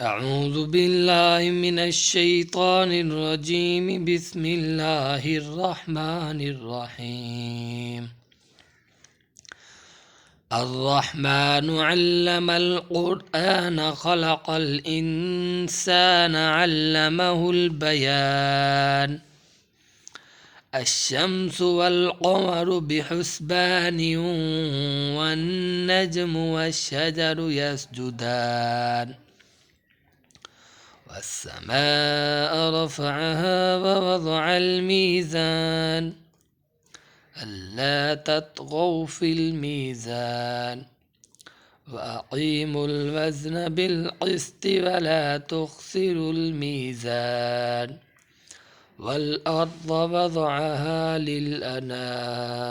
أعوذ بالله من الشيطان الرجيم. بسم الله الرحمن الرحيم. الرحمن علم القرآن خلق الإنسان علمه البيان. الشمس والقمر بحسبان والنجم والشجر يسجدان والسماء رفعها ووضع الميزان ألا تطغوا في الميزان وأقيموا الوزن بالقسط ولا تخسروا الميزان والأرض وضعها للأنام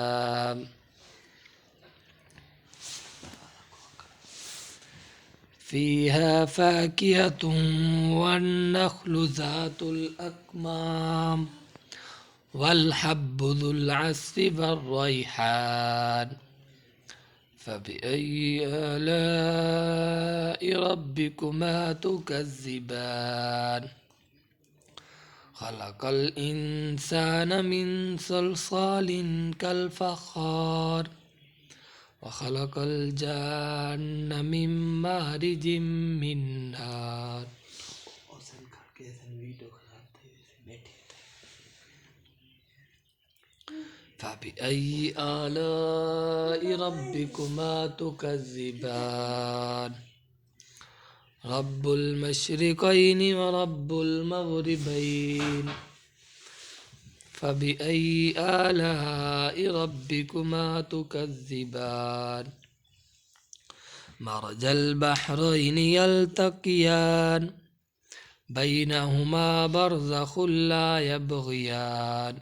فيها فاكهة والنخل ذات الأكمام والحب ذو العصف والريحان فبأي آلاء ربكما تكذبان خلق الإنسان من صلصال كالفخار وخلق الجان من مارج من نار. فبأي آلاء ربكما تكذبان رب المشرقين ورب المغربين فبأي آلاء ربكما تكذبان مرج البحرين يلتقيان بينهما برزخ لا يبغيان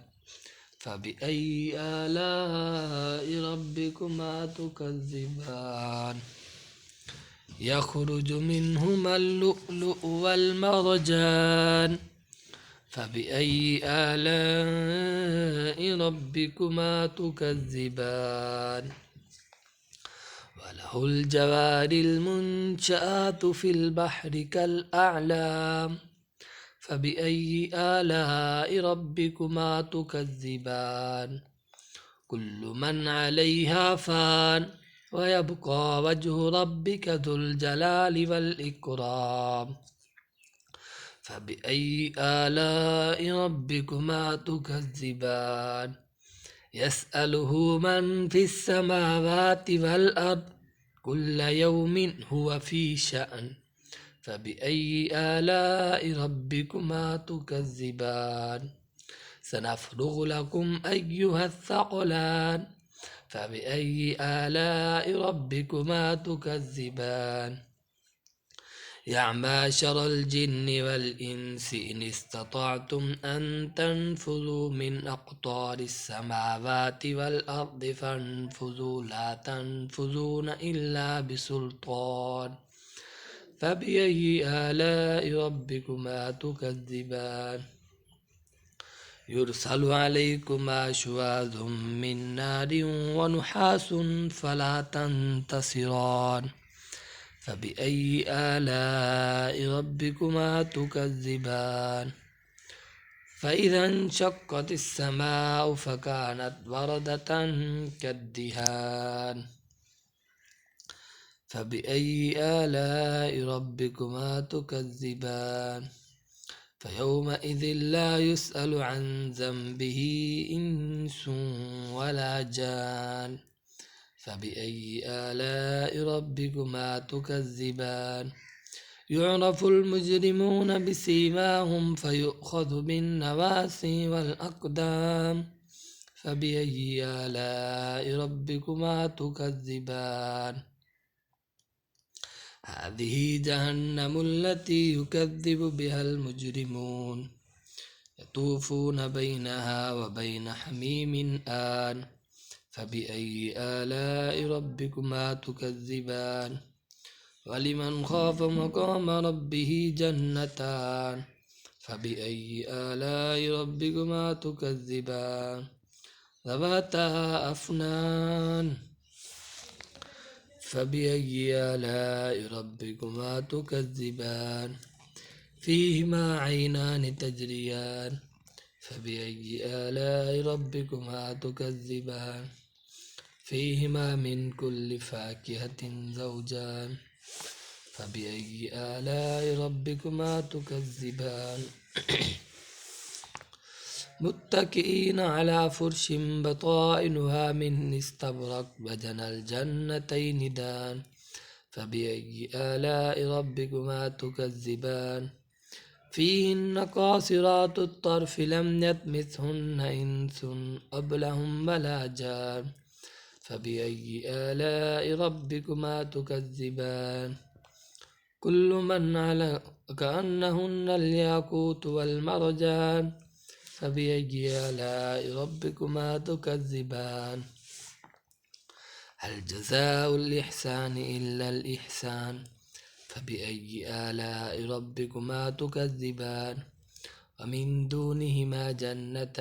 فبأي آلاء ربكما تكذبان يخرج منهما اللؤلؤ والمرجان فبأي آلاء ربكما تكذبان وله الجوار المنشآت في البحر كالأعلام فبأي آلاء ربكما تكذبان كل من عليها فان ويبقى وجه ربك ذو الجلال والإكرام فبأي آلاء ربكما تكذبان يسأله من في السماوات والأرض كل يوم هو في شأن فبأي آلاء ربكما تكذبان سنفرغ لكم أيها الثقلان فبأي آلاء ربكما تكذبان يا معشر الجن والإنس إن استطعتم أن تنفذوا من أقطار السماوات والأرض فانفذوا لا تنفذون إلا بسلطان فبأي آلاء ربكما تكذبان يرسل عليكما شواظ من نار ونحاس فلا تنتصران فبأي آلاء ربكما تكذبان فإذا انشقت السماء فكانت وردة كالدهان فبأي آلاء ربكما تكذبان فيومئذ لا يسأل عن ذنبه إنس ولا جان فبأي آلاء ربكما تكذبان يعرف المجرمون بسيماهم فيؤخذ بالنواسي والأقدام فبأي آلاء ربكما تكذبان هذه جهنم التي يكذب بها المجرمون يطوفون بينها وبين حميم آن فبأي آلاء ربكما تكذبان ولمن خاف مقام ربه جنتان فبأي آلاء ربكما تكذبان ذواتا أفنان فبأي آلاء ربكما تكذبان فيهما عينان تجريان فبأي آلاء ربكما تكذبان فيهما من كل فاكهة زوجان فبأي آلاء ربكما تكذبان متكئين على فرش بطائنها من استبرق وجنى الجنتين دان فبأي آلاء ربكما تكذبان فيهن قاصرات الطرف لم يطمثهن إنس قبلهم ولا جان فبأي آلاء ربكما تكذبان كل من على كأنهن الياقوت والمرجان فبأي آلاء ربكما تكذبان هل جزاء الإحسان إلا الإحسان فبأي آلاء ربكما تكذبان ومن دونهما جنتان